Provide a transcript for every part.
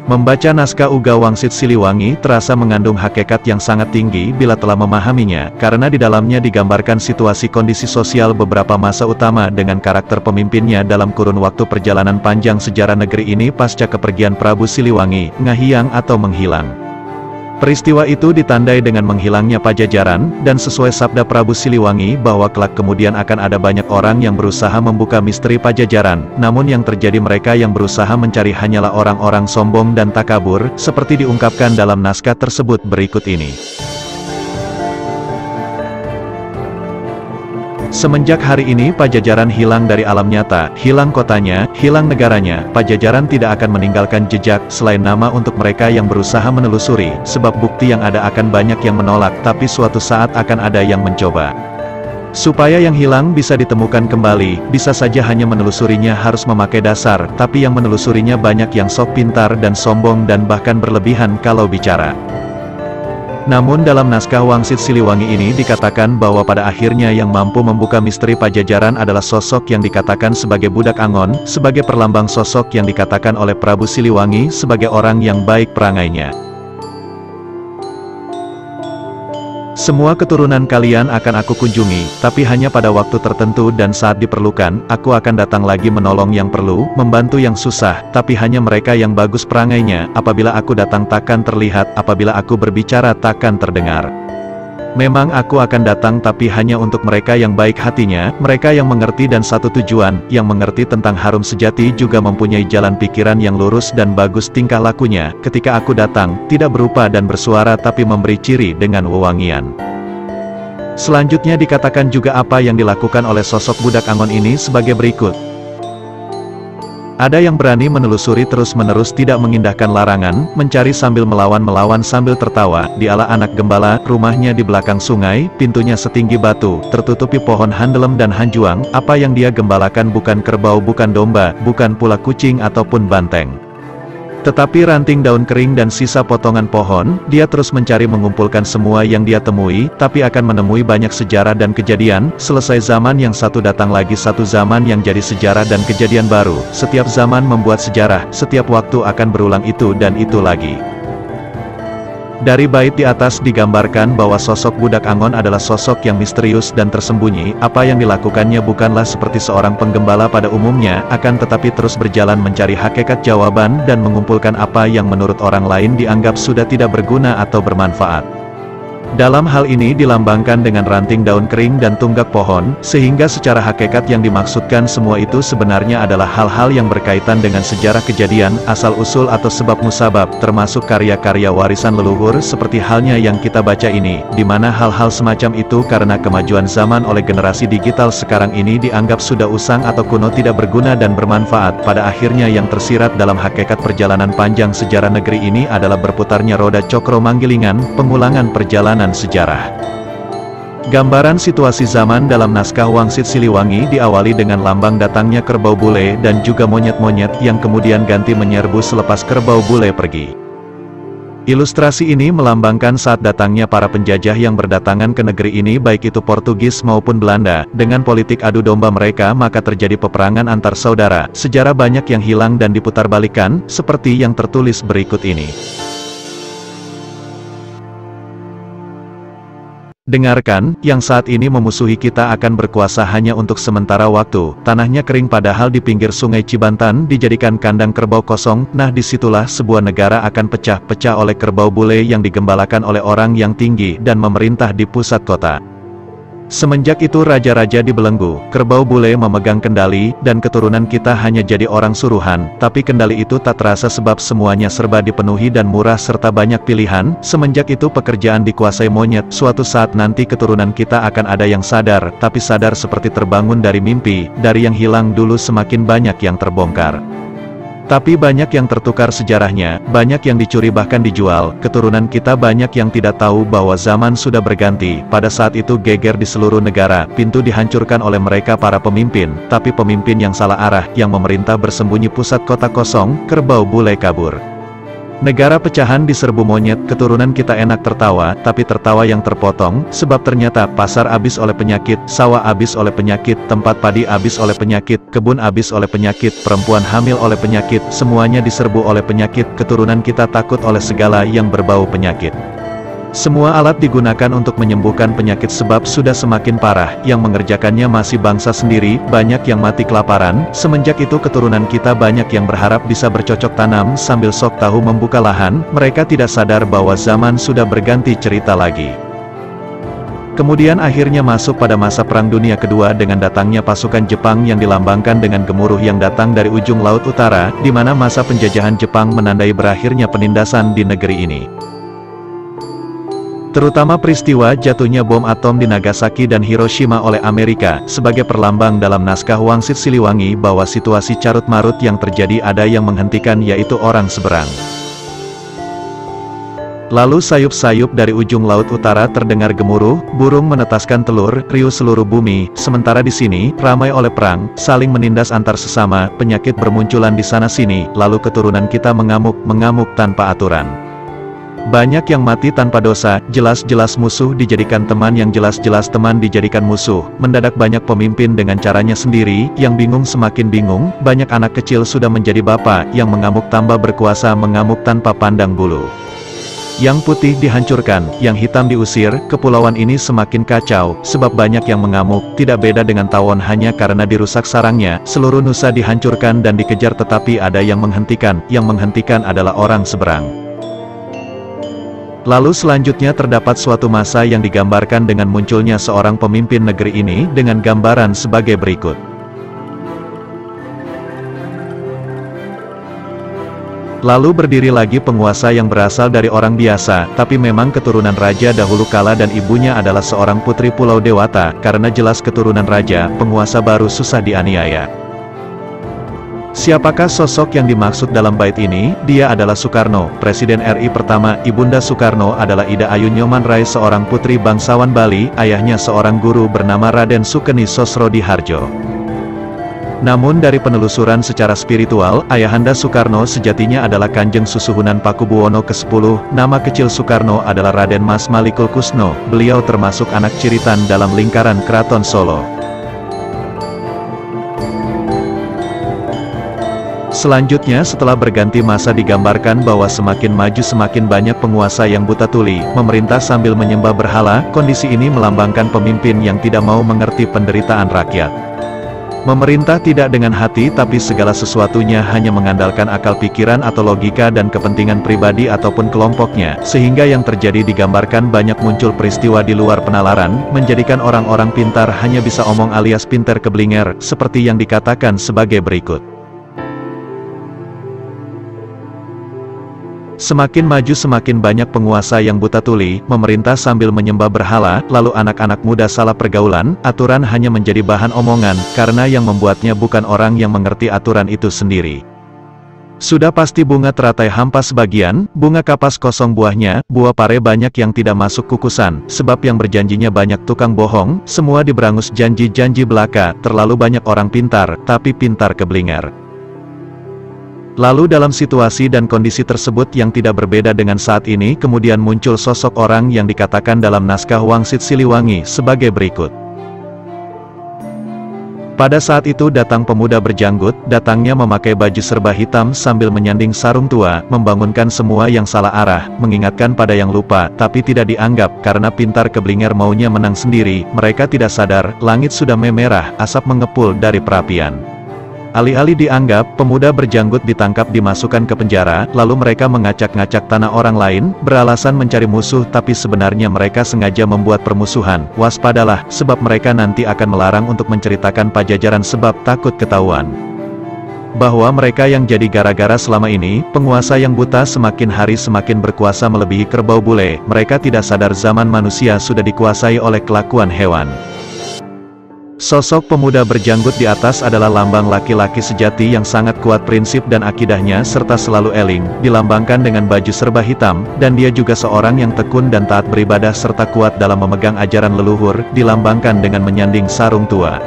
Membaca naskah Uga Wangsit Siliwangi terasa mengandung hakikat yang sangat tinggi bila telah memahaminya, karena di dalamnya digambarkan situasi kondisi sosial beberapa masa utama dengan karakter pemimpinnya dalam kurun waktu perjalanan panjang sejarah negeri ini pasca kepergian Prabu Siliwangi, ngahiang atau menghilang. Peristiwa itu ditandai dengan menghilangnya Pajajaran, dan sesuai sabda Prabu Siliwangi bahwa kelak kemudian akan ada banyak orang yang berusaha membuka misteri Pajajaran, namun yang terjadi mereka yang berusaha mencari hanyalah orang-orang sombong dan takabur, seperti diungkapkan dalam naskah tersebut berikut ini. Semenjak hari ini Pajajaran hilang dari alam nyata, hilang kotanya, hilang negaranya, Pajajaran tidak akan meninggalkan jejak selain nama untuk mereka yang berusaha menelusuri, sebab bukti yang ada akan banyak yang menolak, tapi suatu saat akan ada yang mencoba. Supaya yang hilang bisa ditemukan kembali, bisa saja hanya menelusurinya harus memakai dasar, tapi yang menelusurinya banyak yang sok pintar dan sombong dan bahkan berlebihan kalau bicara. Namun dalam naskah Wangsit Siliwangi ini dikatakan bahwa pada akhirnya yang mampu membuka misteri Pajajaran adalah sosok yang dikatakan sebagai budak Angon, sebagai perlambang sosok yang dikatakan oleh Prabu Siliwangi sebagai orang yang baik perangainya. Semua keturunan kalian akan aku kunjungi, tapi hanya pada waktu tertentu dan saat diperlukan, aku akan datang lagi menolong yang perlu, membantu yang susah, tapi hanya mereka yang bagus perangainya, apabila aku datang takkan terlihat, apabila aku berbicara takkan terdengar. Memang aku akan datang tapi hanya untuk mereka yang baik hatinya, mereka yang mengerti dan satu tujuan, yang mengerti tentang harum sejati juga mempunyai jalan pikiran yang lurus dan bagus tingkah lakunya, ketika aku datang, tidak berupa dan bersuara tapi memberi ciri dengan wewangian. Selanjutnya dikatakan juga apa yang dilakukan oleh sosok budak Angon ini sebagai berikut. Ada yang berani menelusuri terus-menerus tidak mengindahkan larangan, mencari sambil melawan sambil tertawa, dialah anak gembala, rumahnya di belakang sungai, pintunya setinggi batu, tertutupi pohon handelem dan hanjuang, apa yang dia gembalakan bukan kerbau bukan domba, bukan pula kucing ataupun banteng. Tetapi ranting daun kering dan sisa potongan pohon, dia terus mencari mengumpulkan semua yang dia temui, tapi akan menemui banyak sejarah dan kejadian, selesai zaman yang satu datang lagi satu zaman yang jadi sejarah dan kejadian baru, setiap zaman membuat sejarah, setiap waktu akan berulang itu dan itu lagi. Dari bait di atas digambarkan bahwa sosok budak Angon adalah sosok yang misterius dan tersembunyi, apa yang dilakukannya bukanlah seperti seorang penggembala pada umumnya, akan tetapi terus berjalan mencari hakikat jawaban dan mengumpulkan apa yang menurut orang lain dianggap sudah tidak berguna atau bermanfaat. Dalam hal ini dilambangkan dengan ranting daun kering dan tunggak pohon, sehingga secara hakikat yang dimaksudkan semua itu sebenarnya adalah hal-hal yang berkaitan dengan sejarah kejadian, asal-usul atau sebab musabab, termasuk karya-karya warisan leluhur seperti halnya yang kita baca ini, di mana hal-hal semacam itu karena kemajuan zaman oleh generasi digital sekarang ini dianggap sudah usang atau kuno tidak berguna dan bermanfaat, pada akhirnya yang tersirat dalam hakikat perjalanan panjang sejarah negeri ini adalah berputarnya roda cokro manggilingan, pengulangan perjalanan sejarah. Gambaran situasi zaman dalam naskah Wangsit Siliwangi diawali dengan lambang datangnya kerbau bule dan juga monyet-monyet yang kemudian ganti menyerbu selepas kerbau bule pergi. Ilustrasi ini melambangkan saat datangnya para penjajah yang berdatangan ke negeri ini baik itu Portugis maupun Belanda, dengan politik adu domba mereka maka terjadi peperangan antar saudara, sejarah banyak yang hilang dan diputarbalikkan, seperti yang tertulis berikut ini. Dengarkan, yang saat ini memusuhi kita akan berkuasa hanya untuk sementara waktu, tanahnya kering padahal di pinggir sungai Cibantan dijadikan kandang kerbau kosong, nah disitulah sebuah negara akan pecah-pecah oleh kerbau bule yang digembalakan oleh orang yang tinggi dan memerintah di pusat kota. Semenjak itu raja-raja dibelenggu, kerbau bule memegang kendali, dan keturunan kita hanya jadi orang suruhan, tapi kendali itu tak terasa sebab semuanya serba dipenuhi dan murah serta banyak pilihan. Semenjak itu pekerjaan dikuasai monyet, suatu saat nanti keturunan kita akan ada yang sadar, tapi sadar seperti terbangun dari mimpi, dari yang hilang dulu semakin banyak yang terbongkar. Tapi banyak yang tertukar sejarahnya, banyak yang dicuri bahkan dijual, keturunan kita banyak yang tidak tahu bahwa zaman sudah berganti, pada saat itu geger di seluruh negara, pintu dihancurkan oleh mereka para pemimpin, tapi pemimpin yang salah arah, yang memerintah bersembunyi pusat kota kosong, kerbau bule kabur. Negara pecahan diserbu monyet, keturunan kita enak tertawa, tapi tertawa yang terpotong, sebab ternyata pasar habis oleh penyakit, sawah habis oleh penyakit, tempat padi habis oleh penyakit, kebun habis oleh penyakit, perempuan hamil oleh penyakit, semuanya diserbu oleh penyakit, keturunan kita takut oleh segala yang berbau penyakit. Semua alat digunakan untuk menyembuhkan penyakit sebab sudah semakin parah, yang mengerjakannya masih bangsa sendiri, banyak yang mati kelaparan, semenjak itu keturunan kita banyak yang berharap bisa bercocok tanam sambil sok tahu membuka lahan, mereka tidak sadar bahwa zaman sudah berganti cerita lagi. Kemudian akhirnya masuk pada masa Perang Dunia Kedua dengan datangnya pasukan Jepang yang dilambangkan dengan gemuruh yang datang dari ujung Laut Utara, di mana masa penjajahan Jepang menandai berakhirnya penindasan di negeri ini. Terutama peristiwa jatuhnya bom atom di Nagasaki dan Hiroshima oleh Amerika, sebagai perlambang dalam naskah Wangsit Siliwangi bahwa situasi carut-marut yang terjadi ada yang menghentikan yaitu orang seberang. Lalu sayup-sayup dari ujung Laut Utara terdengar gemuruh, burung menetaskan telur, riuh seluruh bumi, sementara di sini, ramai oleh perang, saling menindas antar sesama, penyakit bermunculan di sana-sini, lalu keturunan kita mengamuk tanpa aturan. Banyak yang mati tanpa dosa, jelas-jelas musuh dijadikan teman, yang jelas-jelas teman dijadikan musuh. Mendadak banyak pemimpin dengan caranya sendiri, yang bingung semakin bingung, banyak anak kecil sudah menjadi bapak, yang mengamuk tambah berkuasa, mengamuk tanpa pandang bulu. Yang putih dihancurkan, yang hitam diusir, kepulauan ini semakin kacau, sebab banyak yang mengamuk, tidak beda dengan tawon hanya karena dirusak sarangnya, seluruh nusa dihancurkan dan dikejar tetapi ada yang menghentikan adalah orang seberang. Lalu selanjutnya terdapat suatu masa yang digambarkan dengan munculnya seorang pemimpin negeri ini dengan gambaran sebagai berikut. Lalu berdiri lagi penguasa yang berasal dari orang biasa, tapi memang keturunan raja dahulu kala dan ibunya adalah seorang putri Pulau Dewata, karena jelas keturunan raja, penguasa baru susah dianiaya. Siapakah sosok yang dimaksud dalam bait ini? Dia adalah Soekarno, Presiden RI pertama. Ibunda Soekarno adalah Ida Ayu Nyoman-Rai, seorang putri bangsawan Bali, ayahnya seorang guru bernama Raden Sukeni Sosrodihardjo. Namun dari penelusuran secara spiritual, ayahanda Soekarno sejatinya adalah Kanjeng Susuhunan Pakubuwono ke-10, nama kecil Soekarno adalah Raden Mas Malikul Kusno, beliau termasuk anak ciritan dalam lingkaran Keraton Solo. Selanjutnya setelah berganti masa digambarkan bahwa semakin maju semakin banyak penguasa yang buta tuli, memerintah sambil menyembah berhala, kondisi ini melambangkan pemimpin yang tidak mau mengerti penderitaan rakyat. Memerintah tidak dengan hati tapi segala sesuatunya hanya mengandalkan akal pikiran atau logika dan kepentingan pribadi ataupun kelompoknya, sehingga yang terjadi digambarkan banyak muncul peristiwa di luar penalaran, menjadikan orang-orang pintar hanya bisa omong alias pinter keblinger, seperti yang dikatakan sebagai berikut. Semakin maju semakin banyak penguasa yang buta tuli, memerintah sambil menyembah berhala, lalu anak-anak muda salah pergaulan, aturan hanya menjadi bahan omongan, karena yang membuatnya bukan orang yang mengerti aturan itu sendiri. Sudah pasti bunga teratai hampa sebagian, bunga kapas kosong buahnya, buah pare banyak yang tidak masuk kukusan, sebab yang berjanjinya banyak tukang bohong, semua diberangus janji-janji belaka, terlalu banyak orang pintar, tapi pintar keblinger. Lalu dalam situasi dan kondisi tersebut yang tidak berbeda dengan saat ini, kemudian muncul sosok orang yang dikatakan dalam naskah Wangsit Siliwangi sebagai berikut. Pada saat itu datang pemuda berjanggut, datangnya memakai baju serba hitam sambil menyanding sarung tua, membangunkan semua yang salah arah, mengingatkan pada yang lupa, tapi tidak dianggap, karena pintar keblinger maunya menang sendiri, mereka tidak sadar, langit sudah memerah, asap mengepul dari perapian. Alih-alih dianggap, pemuda berjanggut ditangkap dimasukkan ke penjara, lalu mereka mengacak-ngacak tanah orang lain, beralasan mencari musuh tapi sebenarnya mereka sengaja membuat permusuhan. Waspadalah, sebab mereka nanti akan melarang untuk menceritakan Pajajaran sebab takut ketahuan bahwa mereka yang jadi gara-gara selama ini, penguasa yang buta semakin hari semakin berkuasa melebihi kerbau bule, mereka tidak sadar zaman manusia sudah dikuasai oleh kelakuan hewan. Sosok pemuda berjanggut di atas adalah lambang laki-laki sejati yang sangat kuat prinsip dan akidahnya serta selalu eling, dilambangkan dengan baju serba hitam, dan dia juga seorang yang tekun dan taat beribadah serta kuat dalam memegang ajaran leluhur, dilambangkan dengan menyanding sarung tua.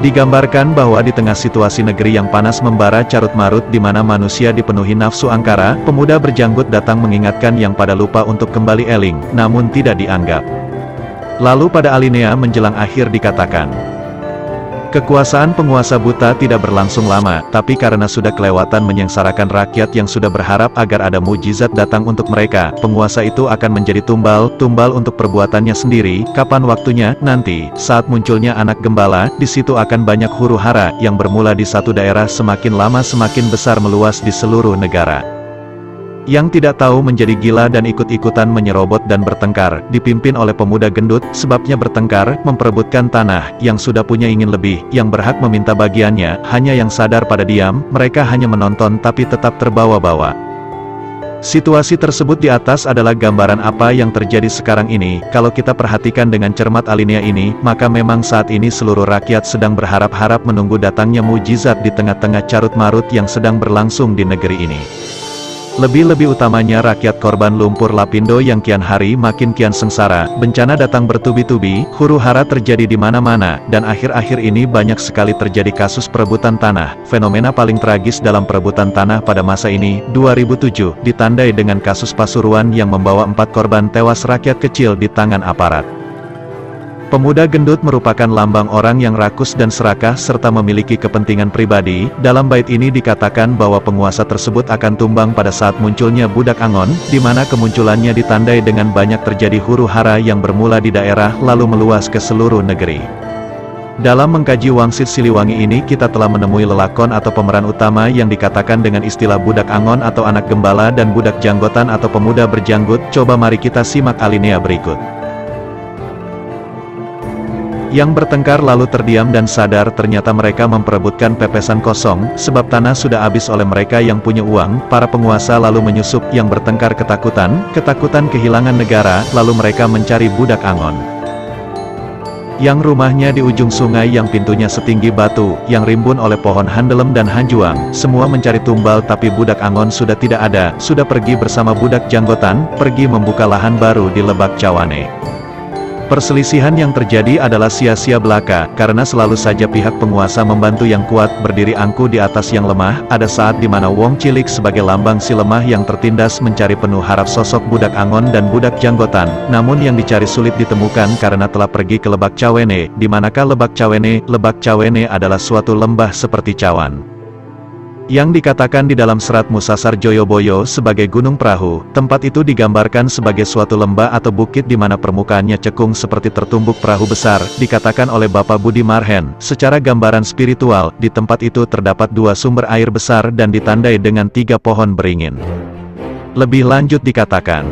Digambarkan bahwa di tengah situasi negeri yang panas membara carut-marut di mana manusia dipenuhi nafsu angkara, pemuda berjanggut datang mengingatkan yang pada lupa untuk kembali eling, namun tidak dianggap. Lalu pada alinea menjelang akhir dikatakan, kekuasaan penguasa buta tidak berlangsung lama, tapi karena sudah kelewatan menyengsarakan rakyat yang sudah berharap agar ada mujizat datang untuk mereka, penguasa itu akan menjadi tumbal untuk perbuatannya sendiri. Kapan waktunya? Nanti, saat munculnya anak gembala, di situ akan banyak huru-hara, yang bermula di satu daerah semakin lama semakin besar meluas di seluruh negara. Yang tidak tahu menjadi gila dan ikut-ikutan menyerobot dan bertengkar, dipimpin oleh pemuda gendut, sebabnya bertengkar, memperebutkan tanah, yang sudah punya ingin lebih, yang berhak meminta bagiannya, hanya yang sadar pada diam, mereka hanya menonton tapi tetap terbawa-bawa. Situasi tersebut di atas adalah gambaran apa yang terjadi sekarang ini. Kalau kita perhatikan dengan cermat alinea ini, maka memang saat ini seluruh rakyat sedang berharap-harap menunggu datangnya mujizat di tengah-tengah carut-marut yang sedang berlangsung di negeri ini. Lebih-lebih utamanya rakyat korban lumpur Lapindo yang kian hari makin kian sengsara, bencana datang bertubi-tubi, huru-hara terjadi di mana-mana, dan akhir-akhir ini banyak sekali terjadi kasus perebutan tanah. Fenomena paling tragis dalam perebutan tanah pada masa ini, 2007, ditandai dengan kasus Pasuruan yang membawa 4 korban tewas rakyat kecil di tangan aparat. Pemuda gendut merupakan lambang orang yang rakus dan serakah serta memiliki kepentingan pribadi. Dalam bait ini dikatakan bahwa penguasa tersebut akan tumbang pada saat munculnya budak angon, di mana kemunculannya ditandai dengan banyak terjadi huru-hara yang bermula di daerah lalu meluas ke seluruh negeri. Dalam mengkaji Wangsit Siliwangi ini kita telah menemui lelakon atau pemeran utama yang dikatakan dengan istilah budak angon atau anak gembala dan budak janggotan atau pemuda berjanggut. Coba mari kita simak alinea berikut. Yang bertengkar lalu terdiam dan sadar ternyata mereka memperebutkan pepesan kosong, sebab tanah sudah habis oleh mereka yang punya uang. Para penguasa lalu menyusup yang bertengkar ketakutan kehilangan negara, lalu mereka mencari budak angon. Yang rumahnya di ujung sungai yang pintunya setinggi batu, yang rimbun oleh pohon handelem dan hanjuang, semua mencari tumbal tapi budak angon sudah tidak ada, sudah pergi bersama budak janggotan, pergi membuka lahan baru di Lebak Cawane. Perselisihan yang terjadi adalah sia-sia belaka, karena selalu saja pihak penguasa membantu yang kuat berdiri angkuh di atas yang lemah. Ada saat di mana Wong Cilik sebagai lambang si lemah yang tertindas mencari penuh harap sosok budak angon dan budak janggotan, namun yang dicari sulit ditemukan karena telah pergi ke Lebak Cawene. Di manakah Lebak Cawene? Lebak Cawene adalah suatu lembah seperti cawan, yang dikatakan di dalam serat Musasar Joyoboyo sebagai Gunung Perahu. Tempat itu digambarkan sebagai suatu lembah atau bukit di mana permukaannya cekung seperti tertumbuk perahu besar. Dikatakan oleh Bapak Budi Marhen, secara gambaran spiritual, di tempat itu terdapat 2 sumber air besar dan ditandai dengan 3 pohon beringin. Lebih lanjut dikatakan,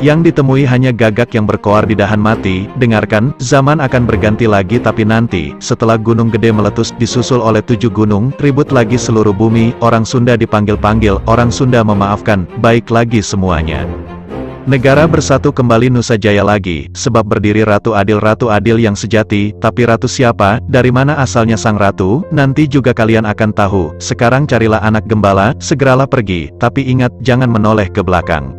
yang ditemui hanya gagak yang berkoar di dahan mati. Dengarkan, zaman akan berganti lagi tapi nanti, setelah gunung gede meletus disusul oleh 7 gunung, ribut lagi seluruh bumi, orang Sunda dipanggil-panggil, orang Sunda memaafkan, baik lagi semuanya. Negara bersatu kembali Nusa Jaya lagi, sebab berdiri Ratu Adil yang sejati. Tapi ratu siapa, dari mana asalnya sang ratu, nanti juga kalian akan tahu. Sekarang carilah anak gembala, segeralah pergi, tapi ingat, jangan menoleh ke belakang.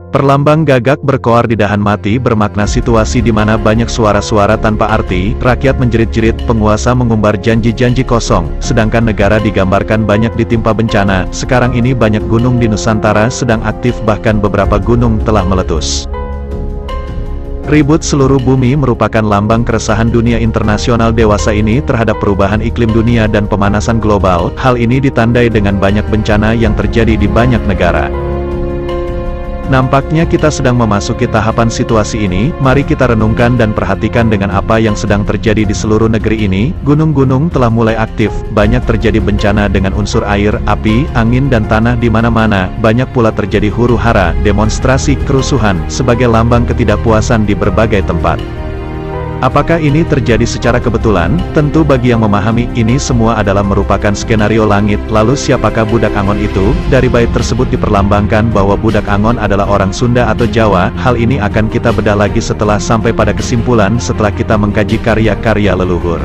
Perlambang gagak berkoar di dahan mati bermakna situasi di mana banyak suara-suara tanpa arti, rakyat menjerit-jerit, penguasa mengumbar janji-janji kosong, sedangkan negara digambarkan banyak ditimpa bencana. Sekarang ini banyak gunung di Nusantara sedang aktif, bahkan beberapa gunung telah meletus. Ribut seluruh bumi merupakan lambang keresahan dunia internasional dewasa ini terhadap perubahan iklim dunia dan pemanasan global. Hal ini ditandai dengan banyak bencana yang terjadi di banyak negara. Nampaknya kita sedang memasuki tahapan situasi ini. Mari kita renungkan dan perhatikan dengan apa yang sedang terjadi di seluruh negeri ini. Gunung-gunung telah mulai aktif, banyak terjadi bencana dengan unsur air, api, angin dan tanah di mana-mana. Banyak pula terjadi huru-hara, demonstrasi, kerusuhan, sebagai lambang ketidakpuasan di berbagai tempat. Apakah ini terjadi secara kebetulan? Tentu bagi yang memahami, ini semua adalah merupakan skenario langit. Lalu siapakah budak angon itu? Dari bait tersebut diperlambangkan bahwa budak angon adalah orang Sunda atau Jawa. Hal ini akan kita bedah lagi setelah sampai pada kesimpulan setelah kita mengkaji karya-karya leluhur.